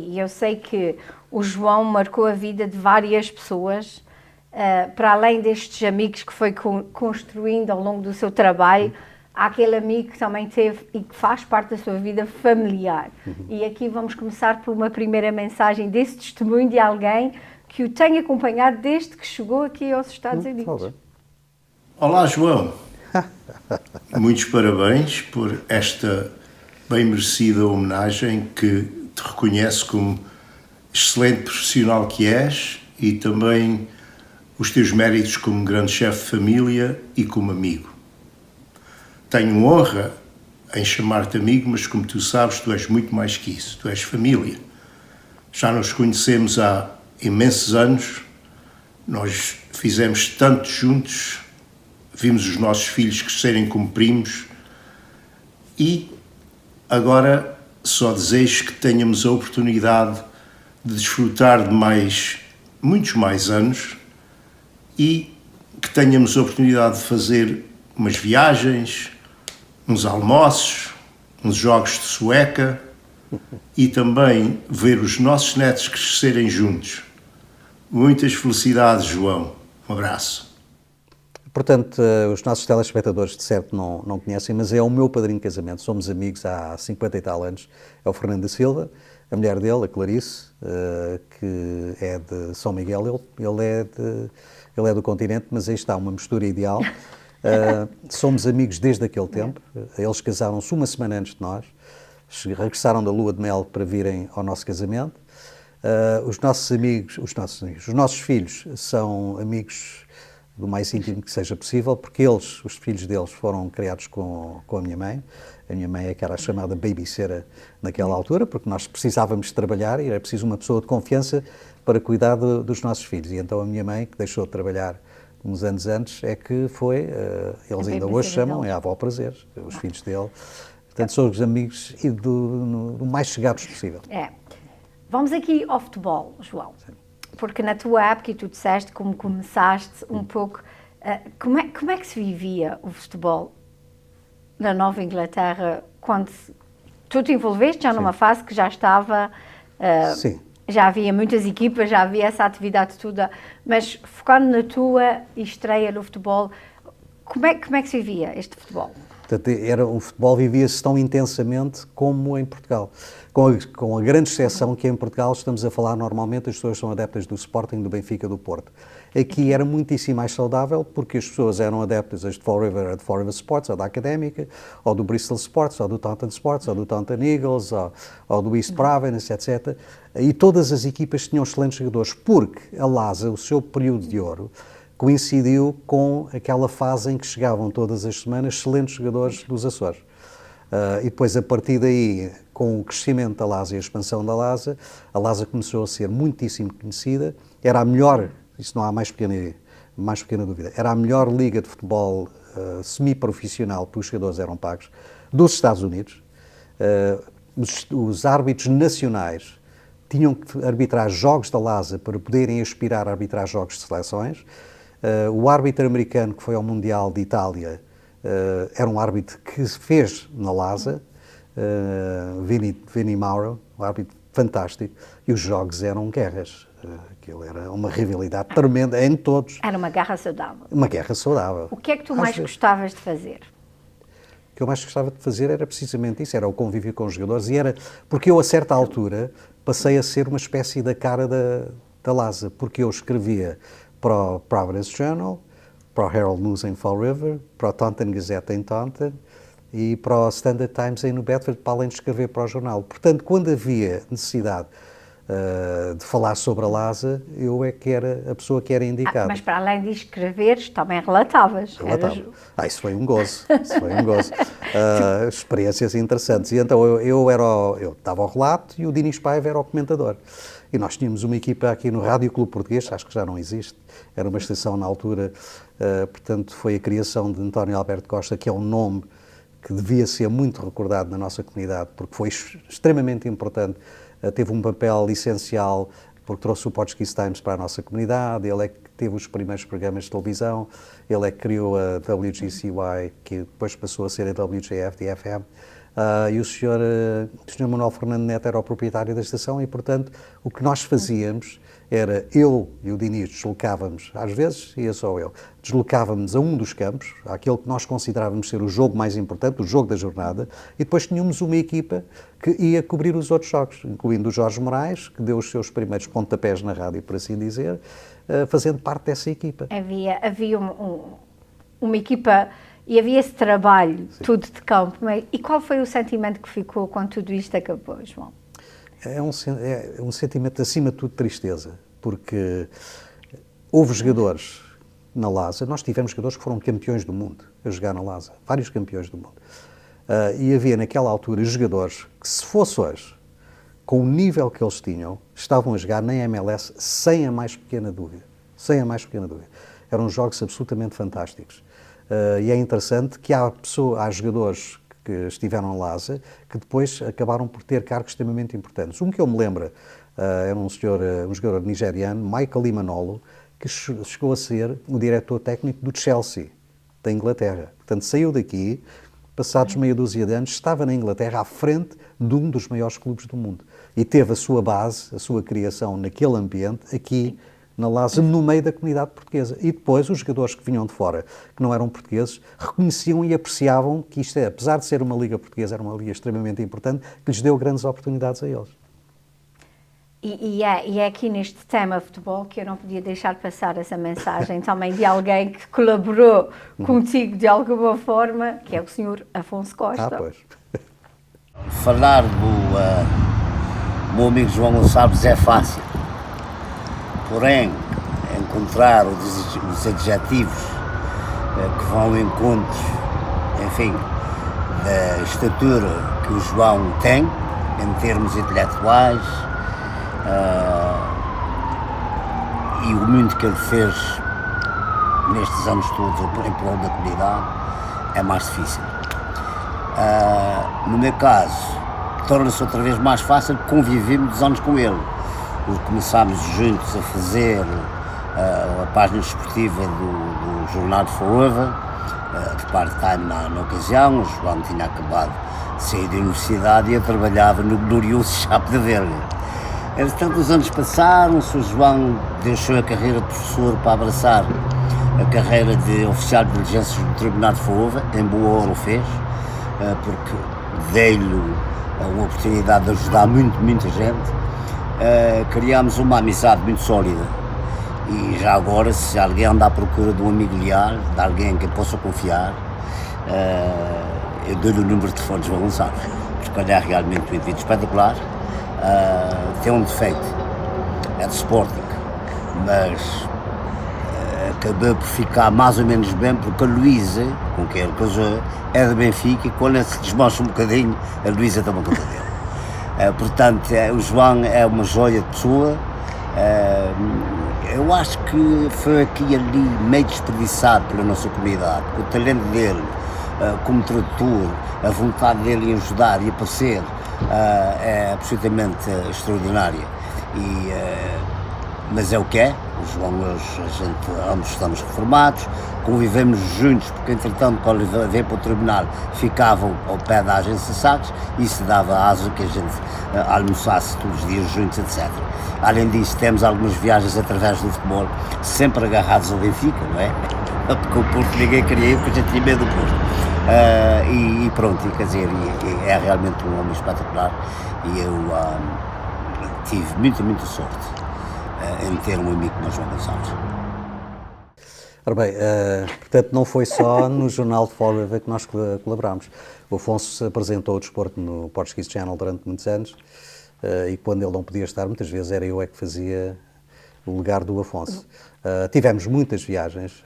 E eu sei que o João marcou a vida de várias pessoas, para além destes amigos que foi construindo ao longo do seu trabalho, há aquele amigo que também teve e que faz parte da sua vida familiar. E aqui vamos começar por uma primeira mensagem desse testemunho de alguém que o tem acompanhado desde que chegou aqui aos Estados Unidos. Olá, João. Muitos parabéns por esta bem merecida homenagem que te reconhece como excelente profissional que és e também os teus méritos como grande chefe de família e como amigo. Tenho honra em chamar-te amigo, mas como tu sabes, tu és muito mais que isso. Tu és família. Já nos conhecemos há imensos anos, nós fizemos tanto juntos, vimos os nossos filhos crescerem como primos e agora só desejo que tenhamos a oportunidade de desfrutar de muitos mais anos e que tenhamos a oportunidade de fazer umas viagens, uns almoços, uns jogos de sueca e também ver os nossos netos crescerem juntos. Muitas felicidades, João. Um abraço. Portanto, os nossos telespectadores de certo não conhecem, mas é o meu padrinho de casamento. Somos amigos há 50 e tal anos. É o Fernando da Silva, a mulher dele, a Clarice, que é de São Miguel. Ele é do continente, mas aí está uma mistura ideal. Somos amigos desde aquele tempo. Eles casaram-se uma semana antes de nós. Regressaram da lua de mel para virem ao nosso casamento. Os nossos filhos são amigos do mais íntimo que seja possível, porque os filhos deles foram criados com a minha mãe. A minha mãe é que era a chamada babysitter naquela altura, porque nós precisávamos de trabalhar e era preciso uma pessoa de confiança para cuidar dos nossos filhos. E então a minha mãe, que deixou de trabalhar uns anos antes, é que foi, eles ainda hoje chamam, é a avó prazer, os filhos dele. Portanto, são os amigos e do mais chegados possível. Vamos aqui ao futebol, João. Sim. Porque na tua época, e tu disseste como começaste um pouco, como é que se vivia o futebol na Nova Inglaterra quando tu te envolveste já numa fase que já estava, já havia muitas equipas, já havia essa atividade toda, mas focando na tua estreia no futebol, como é que se vivia este futebol? Portanto, o futebol vivia-se tão intensamente como em Portugal. Com a grande exceção que em Portugal estamos a falar normalmente, as pessoas são adeptas do Sporting, do Benfica, do Porto. Aqui era muitíssimo mais saudável, porque as pessoas eram adeptas de Fall River Sports, ou da Académica, ou do Bristol Sports, ou do Taunton Sports, ou do Taunton Eagles, ou do East Providence, etc. E todas as equipas tinham excelentes jogadores, porque a LASA, o seu período de ouro, coincidiu com aquela fase em que chegavam todas as semanas excelentes jogadores dos Açores. E depois, a partir daí, com o crescimento da LASA e a expansão da LASA, a LASA começou a ser muitíssimo conhecida. Era a melhor, isso não há mais pequena dúvida, era a melhor liga de futebol semi-profissional, porque os jogadores eram pagos, dos Estados Unidos. Os árbitros nacionais tinham que arbitrar jogos da LASA para poderem aspirar a arbitrar jogos de seleções. O árbitro americano que foi ao Mundial de Itália era um árbitro que se fez na LASA, Vinnie Mauro, um árbitro fantástico, e os jogos eram guerras. Aquilo era uma rivalidade tremenda em todos. Era uma guerra saudável. Uma guerra saudável. O que é que tu mais gostavas de fazer? O que eu mais gostava de fazer era precisamente isso, era o convívio com os jogadores, e era porque eu, a certa altura, passei a ser uma espécie da cara da LASA, porque eu escrevia para o Providence Journal, para o Herald News em Fall River, para o Taunton Gazette em Taunton e para o Standard Times em New Bedford, para além de escrever para o jornal. Portanto, quando havia necessidade de falar sobre a LASA, eu é que era a pessoa que era indicada. Mas para além de escreveres, também relatavas. Relatava. Isso foi um gozo. Experiências interessantes. E então eu dava o relato e o Dinis Paiva era o comentador. E nós tínhamos uma equipa aqui no Rádio Clube Português, acho que já não existe, era uma estação na altura, portanto foi a criação de António Alberto Costa, que é um nome que devia ser muito recordado na nossa comunidade, porque foi extremamente importante, teve um papel essencial, porque trouxe o Portuguese Times para a nossa comunidade, ele é que teve os primeiros programas de televisão, ele é que criou a WGCY, que depois passou a ser a WJF-FM, e o senhor Manuel Fernando Neto era o proprietário da estação e, portanto, o que nós fazíamos era, eu e o Diniz deslocávamos, às vezes ia só eu, deslocávamos a um dos campos, aquele que nós considerávamos ser o jogo mais importante, o jogo da jornada, e depois tínhamos uma equipa que ia cobrir os outros jogos, incluindo o Jorge Moraes, que deu os seus primeiros pontapés na rádio, por assim dizer, fazendo parte dessa equipa. Havia uma equipa e havia esse trabalho, sim, tudo de campo. E qual foi o sentimento que ficou quando tudo isto acabou, João? É um sentimento, acima de tudo, de tristeza, porque houve jogadores na LASA, nós tivemos jogadores que foram campeões do mundo a jogar na LASA, vários campeões do mundo. E havia naquela altura jogadores que, se fosse hoje, com o nível que eles tinham, estavam a jogar na MLS sem a mais pequena dúvida. Sem a mais pequena dúvida. Eram jogos absolutamente fantásticos. E é interessante que há jogadores que estiveram na LASA que depois acabaram por ter cargos extremamente importantes. Um que eu me lembro era um jogador nigeriano, Michael Imanolo, que chegou a ser o diretor técnico do Chelsea, da Inglaterra. Portanto, saiu daqui, passados meia dúzia de anos, estava na Inglaterra à frente de um dos maiores clubes do mundo. E teve a sua base, a sua criação naquele ambiente, aqui na LASA, no meio da comunidade portuguesa. E depois os jogadores que vinham de fora, que não eram portugueses, reconheciam e apreciavam que isto apesar de ser uma liga portuguesa, era uma liga extremamente importante, que lhes deu grandes oportunidades a eles. E é aqui neste tema futebol que eu não podia deixar de passar essa mensagem também de alguém que colaborou contigo de alguma forma, que é o senhor Afonso Costa. Pois. Falar do meu amigo João Gonçalves é fácil. Porém, encontrar os adjetivos que vão ao encontro, enfim, da estatura que o João tem, em termos intelectuais, e o muito que ele fez nestes anos todos em prol da comunidade, é mais difícil. No meu caso, torna-se outra vez mais fácil, convivemos anos com ele. Começámos juntos a fazer a página desportiva do Jornal de Forever, de part-time na ocasião. O João tinha acabado de sair da universidade e eu trabalhava no glorioso Chape de Verga. Entretanto, os anos passaram-se, o João deixou a carreira de professor para abraçar a carreira de oficial de diligências do Tribunal de Forever, em boa hora o fez, porque dei-lhe a oportunidade de ajudar muita gente. Criámos uma amizade muito sólida e já agora, se alguém anda à procura de um amigo leal, de alguém que possa confiar, eu dou-lhe o número de telefone de João Gonçalves, porque ele é realmente um indivíduo espetacular. Tem um defeito, é de Sporting, mas acabei por ficar mais ou menos bem, porque a Luísa, com quem ele casou, é de Benfica e quando ele se desmancha um bocadinho, a Luísa toma conta dele. Portanto, o João é uma joia de pessoa. Eu acho que foi aqui e ali meio desperdiçado pela nossa comunidade. O talento dele como tradutor, a vontade dele em ajudar e aparecer é absolutamente extraordinária. Mas é o que é. O João, ambos estamos reformados, convivemos juntos, porque entretanto, quando ele veio para o tribunal, ficavam ao pé da agência Sagres e isso dava asa que a gente almoçasse todos os dias juntos, etc. Além disso, temos algumas viagens através do futebol, sempre agarrados ao Benfica, não é? Porque o Porto ninguém queria ir, porque a gente tinha medo do Porto. E pronto, quer dizer, é realmente um homem espetacular e eu tive muita sorte em ter um amigo como o João Gonçalves. Ora bem, portanto, não foi só no Jornal de Forever que nós colaborámos. O Afonso se apresentou o desporto no Portuguese Channel durante muitos anos e quando ele não podia estar, muitas vezes era eu que fazia o lugar do Afonso. Tivemos muitas viagens,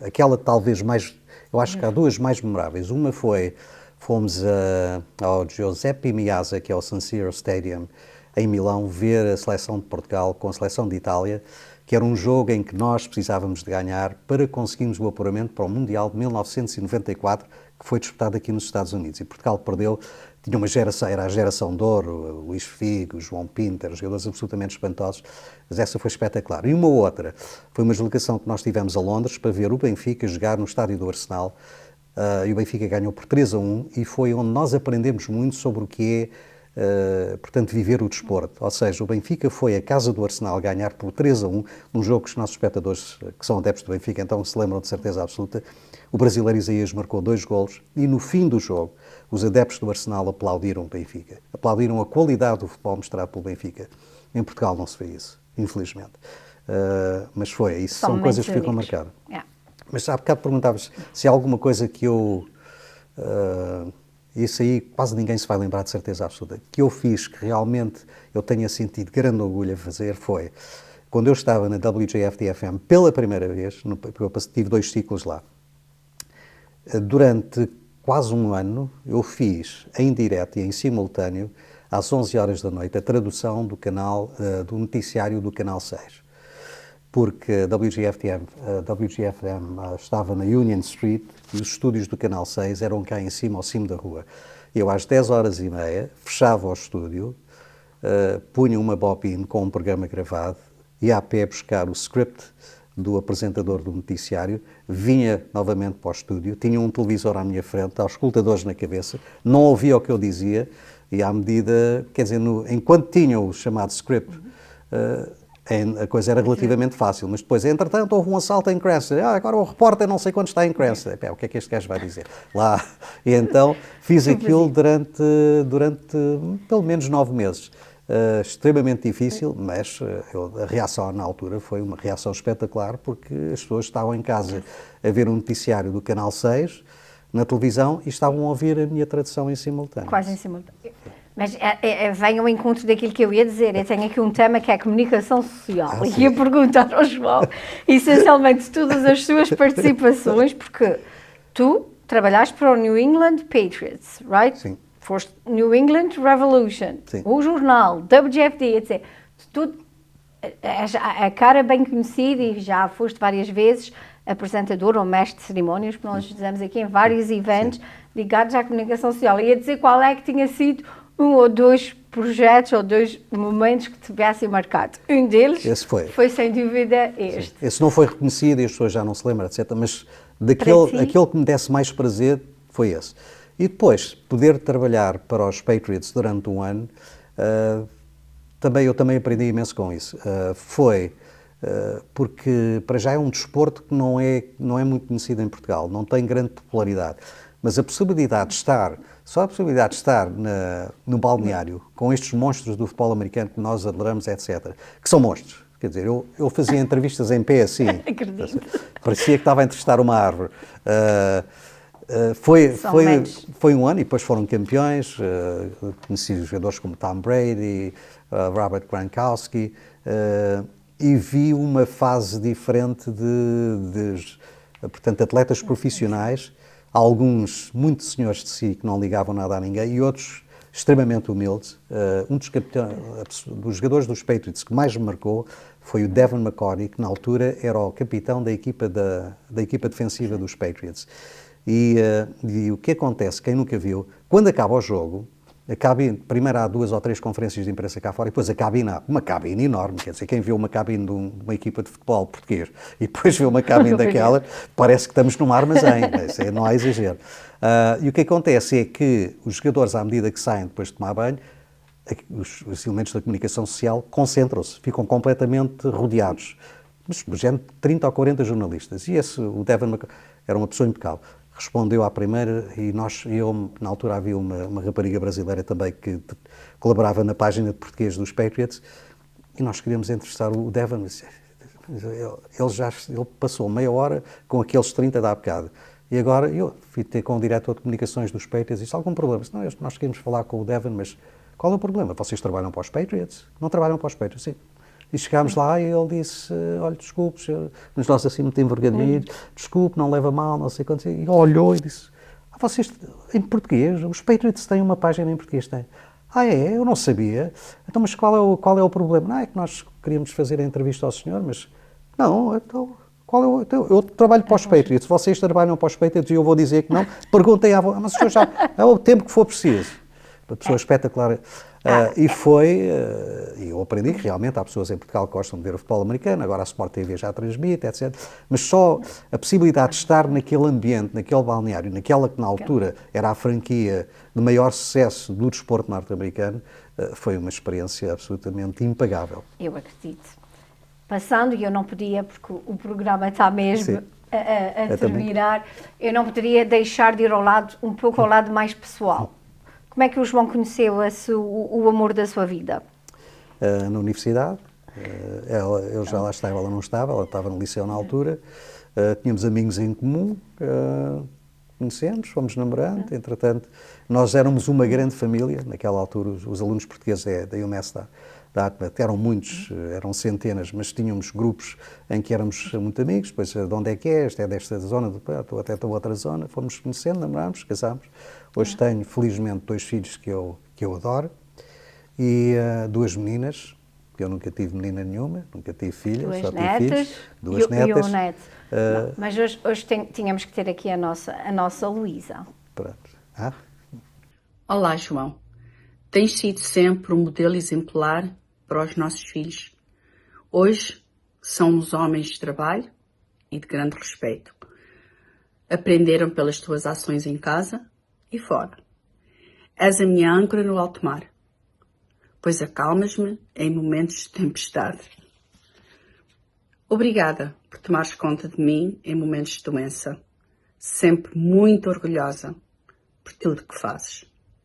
aquela talvez mais, eu acho que há duas mais memoráveis. Uma fomos ao Giuseppe Meazza, que é o San Siro Stadium, em Milão, ver a seleção de Portugal com a seleção de Itália, que era um jogo em que nós precisávamos de ganhar para conseguirmos o apuramento para o Mundial de 1994, que foi disputado aqui nos Estados Unidos. E Portugal perdeu, tinha uma geração, era a geração de ouro, o Luís Figo, João Pinto, eram jogadores absolutamente espantosos, mas essa foi espetacular. E uma outra, foi uma deslocação que nós tivemos a Londres para ver o Benfica jogar no estádio do Arsenal, e o Benfica ganhou por 3-1 e foi onde nós aprendemos muito sobre o que é, portanto, viver o desporto. Ou seja, o Benfica foi à casa do Arsenal ganhar por 3-1, num jogo que os nossos espectadores, que são adeptos do Benfica, então se lembram de certeza absoluta. O brasileiro Isaías marcou 2 golos e no fim do jogo os adeptos do Arsenal aplaudiram o Benfica. Aplaudiram a qualidade do futebol mostrado pelo Benfica. Em Portugal não se vê isso, infelizmente. Mas foi, isso são coisas que ficam marcadas. Yeah. Mas há bocado perguntavas se há alguma coisa que eu... isso aí quase ninguém se vai lembrar de certeza absoluta. Que eu fiz, que realmente eu tenha sentido grande orgulho a fazer, foi quando eu estava na WJFD-FM pela primeira vez, eu tive 2 ciclos lá. Durante quase um ano eu fiz em direto e em simultâneo, às 11 horas da noite, a tradução do canal, do noticiário do Canal 6. Porque a WGFM estava na Union Street e os estúdios do Canal 6 eram cá em cima, ao cimo da rua. Eu, às 10h30, fechava o estúdio, punha uma bobine com um programa gravado, ia a pé buscar o script do apresentador do noticiário, vinha novamente para o estúdio, tinha um televisor à minha frente, aos escutadores na cabeça, não ouvia o que eu dizia, e à medida, quer dizer, enquanto tinha o chamado script, a coisa era relativamente fácil, mas depois, entretanto, houve um assalto em Cranston. Agora o repórter não sei quando está em Cranston. O que é que este gajo vai dizer? Lá. E então fiz aquilo durante pelo menos 9 meses. Extremamente difícil, mas a reação na altura foi uma reação espetacular, porque as pessoas estavam em casa a ver um noticiário do Canal 6 na televisão e estavam a ouvir a minha tradução em simultâneo. Quase em simultâneo. Mas vem ao encontro daquilo que eu ia dizer. Eu tenho aqui um tema que é a comunicação social. E ia perguntar ao João, essencialmente, todas as suas participações, porque tu trabalhaste para o New England Patriots, right? Sim. Foste New England Revolution, sim. O jornal, WGFD, etc. Tu, a cara bem conhecida e já foste várias vezes apresentador ou mestre de cerimónias, que nós dizemos aqui em vários eventos ligados à comunicação social. Ia dizer qual é que tinha sido 1 ou 2 projetos ou 2 momentos que tivessem marcado. Um deles foi sem dúvida este. Sim. Esse não foi reconhecido e as pessoas já não se lembram, etc. Mas aquele que me desse mais prazer foi esse. E depois, poder trabalhar para os Patriots durante um ano, eu também aprendi imenso com isso. Porque para já é um desporto que não é muito conhecido em Portugal, não tem grande popularidade. Mas a possibilidade de estar no balneário com estes monstros do futebol americano que nós adoramos, etc., que são monstros. Quer dizer, eu fazia entrevistas em pé assim, parecia que estava a entrevistar uma árvore. Foi um ano e depois foram campeões, conheci jogadores como Tom Brady, Robert Gronkowski, e vi uma fase diferente portanto, atletas profissionais, alguns muito senhores de si que não ligavam nada a ninguém e outros extremamente humildes. Um dos jogadores dos Patriots que mais me marcou foi o Devin McCourty, que na altura era o capitão da equipa defensiva dos Patriots. E o que acontece, quem nunca viu, quando acaba o jogo, primeiro há 2 ou 3 conferências de imprensa cá fora e depois a cabine, uma cabine enorme, quer dizer, quem vê uma cabine de uma equipa de futebol português e depois vê uma cabine daquela, parece que estamos num armazém, não há exagero. E o que acontece é que os jogadores, à medida que saem depois de tomar banho, os elementos da comunicação social concentram-se, ficam completamente rodeados. Mas, por exemplo, 30 ou 40 jornalistas. E o Devin McCourty era uma pessoa impecável. Respondeu à primeira e na altura havia uma rapariga brasileira também que colaborava na página de português dos Patriots e nós queríamos entrevistar o Devin. Ele passou meia hora com aqueles 30 da bocado. E agora eu fui ter com o diretor de comunicações dos Patriots e disse: algum problema? Não, nós queríamos falar com o Devin, mas qual é o problema? Vocês trabalham para os Patriots? Não trabalham para os Patriots? Sim. E chegámos lá e ele disse: olha, desculpe, mas nós assim muito envergonhados, desculpe, não leva mal, não sei quanto. E olhou e disse: vocês, em português, os Patriots têm uma página em português, têm. É? Eu não sabia. Então, mas qual é o problema? Não, é que nós queríamos fazer a entrevista ao senhor, mas... Não, então... eu trabalho para os Patriots, vocês trabalham para os Patriots e eu vou dizer que não. Perguntem mas o senhor já... É o tempo que for preciso. Uma pessoa espetacular. E eu aprendi que realmente há pessoas em Portugal que gostam de ver o futebol americano, agora a Sport TV já transmite, etc. Mas só a possibilidade de estar naquele ambiente, naquele balneário, naquela que na altura era a franquia de maior sucesso do desporto norte-americano, foi uma experiência absolutamente impagável. Eu acredito. Passando, e eu não podia, porque o programa está mesmo a terminar, eu não poderia deixar de ir um pouco ao lado mais pessoal. Como é que o João conheceu o amor da sua vida? Na universidade. Eu já lá estava, ela não estava, ela estava no liceu na altura. Tínhamos amigos em comum, conhecemos, fomos namorando. Entretanto, nós éramos uma grande família. Naquela altura, os alunos portugueses da UMass da ATMAT eram muitos, eram centenas, mas tínhamos grupos em que éramos muito amigos. Depois, de onde é que é? Este é desta zona, estou até da outra zona. Fomos conhecendo, namorámos, casámos. Hoje tenho, felizmente, 2 filhos que eu adoro e 2 meninas, que eu nunca tive menina nenhuma, nunca tive filhas, só tive filhos. 2 netas. E um neto. Mas hoje tínhamos que ter aqui a nossa Luísa. Pronto. Olá, João. Tens sido sempre um modelo exemplar para os nossos filhos. Hoje são homens de trabalho e de grande respeito. Aprenderam pelas tuas ações em casa e fora. És a minha âncora no alto mar, pois acalmas-me em momentos de tempestade. Obrigada por tomares conta de mim em momentos de doença. Sempre muito orgulhosa por tudo que fazes.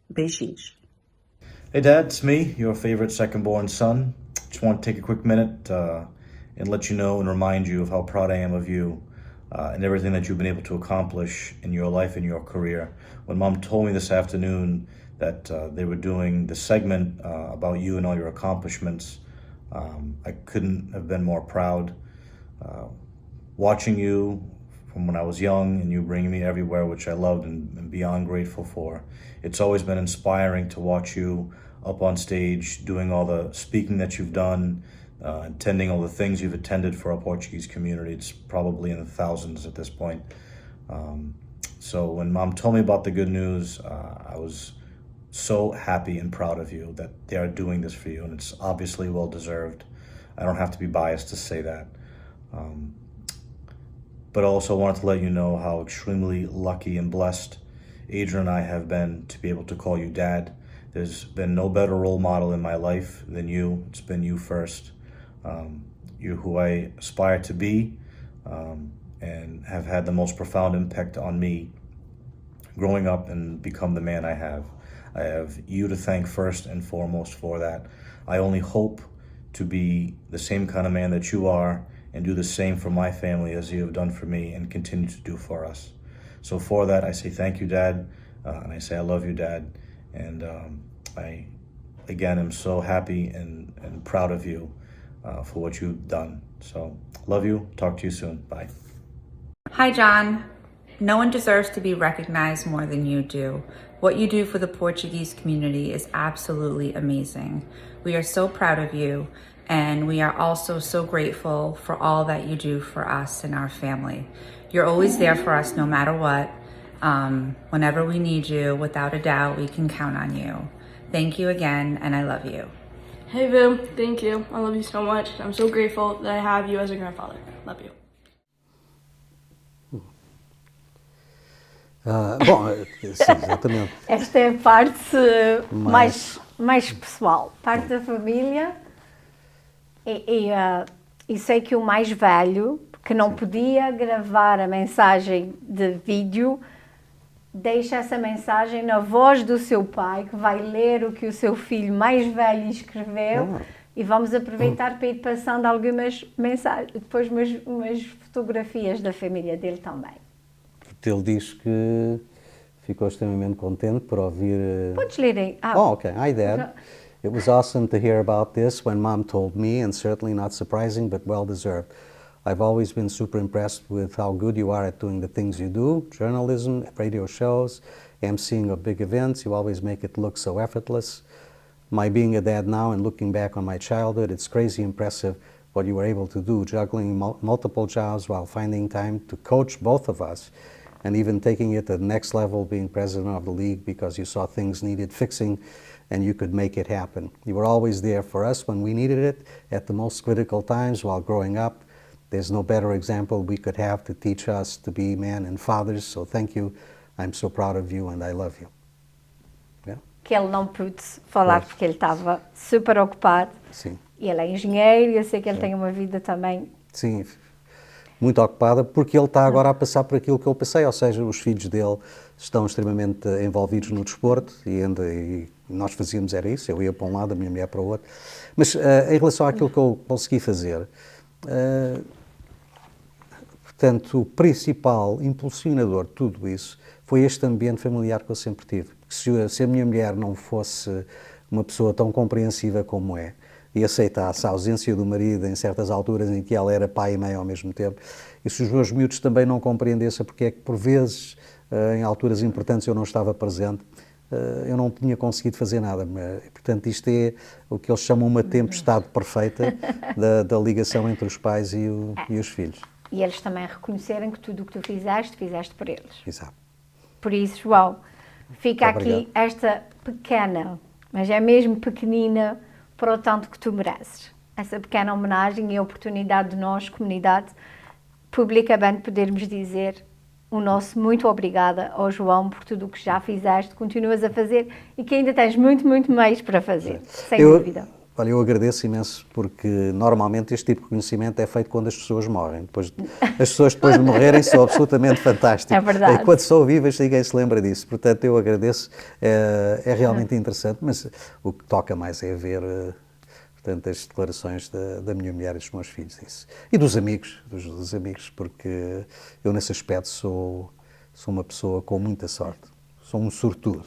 Beijinhos. Hey Dad, it's me, your favorite second-born son. Just want to take a quick minute and let you know and remind you of how proud I am of you and everything that you've been able to accomplish in your life and your career. When Mom told me this afternoon that they were doing the segment about you and all your accomplishments, I couldn't have been more proud. Watching you from when I was young and you bringing me everywhere, which I loved and beyond grateful for. It's always been inspiring to watch you up on stage, doing all the speaking that you've done, attending all the things you've attended for our Portuguese community. It's probably in the thousands at this point. So when Mom told me about the good news, I was so happy and proud of you that they are doing this for you, and it's obviously well-deserved. I don't have to be biased to say that. But I also wanted to let you know how extremely lucky and blessed Adrian and I have been to be able to call you Dad. There's been no better role model in my life than you. It's been you first. You're who I aspire to be and have had the most profound impact on me growing up and become the man I have. I have you to thank first and foremost for that. I only hope to be the same kind of man that you are and do the same for my family as you have done for me and continue to do for us. So for that, I say thank you, Dad, and I say I love you, Dad, and I, again, am so happy and proud of you for what you've done. So love you, talk to you soon, bye. Hi, John. No one deserves to be recognized more than you do. What you do for the Portuguese community is absolutely amazing. We are so proud of you, and we are also so grateful for all that you do for us and our family. You're always there for us no matter what. Whenever we need you, without a doubt, we can count on you. Thank you again, and I love you. Hey, Vim. Thank you. I love you so much. I'm so grateful that I have you as a grandfather. Love you. Bom, sim, exatamente. Esta é a parte mais pessoal, parte da família. E sei que o mais velho, que não podia gravar a mensagem de vídeo, deixa essa mensagem na voz do seu pai, que vai ler o que o seu filho mais velho escreveu. E vamos aproveitar para ir passando algumas mensagens, depois umas fotografias da família dele também. Ele diz que ficou extremamente contente por ouvir... Podes ler aí. Okay. Hi, Dad. It was awesome to hear about this when Mom told me, and certainly not surprising, but well-deserved. I've always been super impressed with how good you are at doing the things you do, journalism, radio shows, emceeing of big events. You always make it look so effortless. My being a dad now and looking back on my childhood, it's crazy impressive what you were able to do, juggling multiple jobs while finding time to coach both of us. and even taking it to the next level, being president of the league because you saw things needed fixing and you could make it happen. You were always there for us when we needed it at the most critical times while growing up. There's no better example we could have to teach us to be men and fathers, so thank you. I'm so proud of you and I love you. Yeah? Que ele não pôde falar porque ele estava super ocupado. Sim. Ele é engenheiro e eu sei que ele tem uma vida também. Sim, muito ocupada, porque ele está agora a passar por aquilo que eu passei, ou seja, os filhos dele estão extremamente envolvidos no desporto e nós fazíamos era isso, eu ia para um lado, a minha mulher para o outro. Mas em relação àquilo que eu consegui fazer, portanto, o principal impulsionador de tudo isso foi este ambiente familiar que eu sempre tive. Se a minha mulher não fosse uma pessoa tão compreensiva como é, e aceitasse a ausência do marido em certas alturas em que ela era pai e mãe ao mesmo tempo, e se os meus miúdos também não compreendessem porque é que por vezes, em alturas importantes eu não estava presente, eu não tinha conseguido fazer nada. Portanto, isto é o que eles chamam uma tempestade perfeita da ligação entre os pais e os filhos. E eles também reconhecerem que tudo o que tu fizeste por eles. Exato. Por isso, João, fica Muito aqui obrigado. esta pequena, mas é mesmo pequenina, para o tanto que tu mereces. Essa pequena homenagem e a oportunidade de nós, comunidade, publicamente podermos dizer o nosso muito obrigada ao João por tudo o que já fizeste, continuas a fazer e que ainda tens muito, muito mais para fazer, sem dúvida. Olha, eu agradeço imenso porque normalmente este tipo de reconhecimento é feito quando as pessoas morrem. As pessoas depois de morrerem são absolutamente fantásticas. É verdade. Enquanto são vivas ninguém se lembra disso. Portanto, eu agradeço. É realmente interessante, mas o que toca mais é ver portanto, as declarações da minha mulher e dos meus filhos. Isso. E dos amigos, porque eu nesse aspecto sou uma pessoa com muita sorte. Sou um sortudo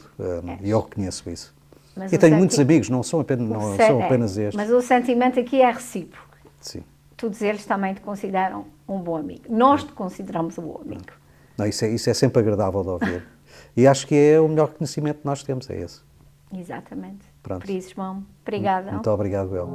e eu reconheço isso. Mas e tenho muitos amigos, não são apenas estes. Mas o sentimento aqui é recíproco. Sim. Todos eles também te consideram um bom amigo. Nós te consideramos um bom amigo. Não, isso é sempre agradável de ouvir. E acho que é o melhor reconhecimento que nós temos, é esse. Exatamente. Pronto. Por isso, João, obrigada. Muito obrigado, eu.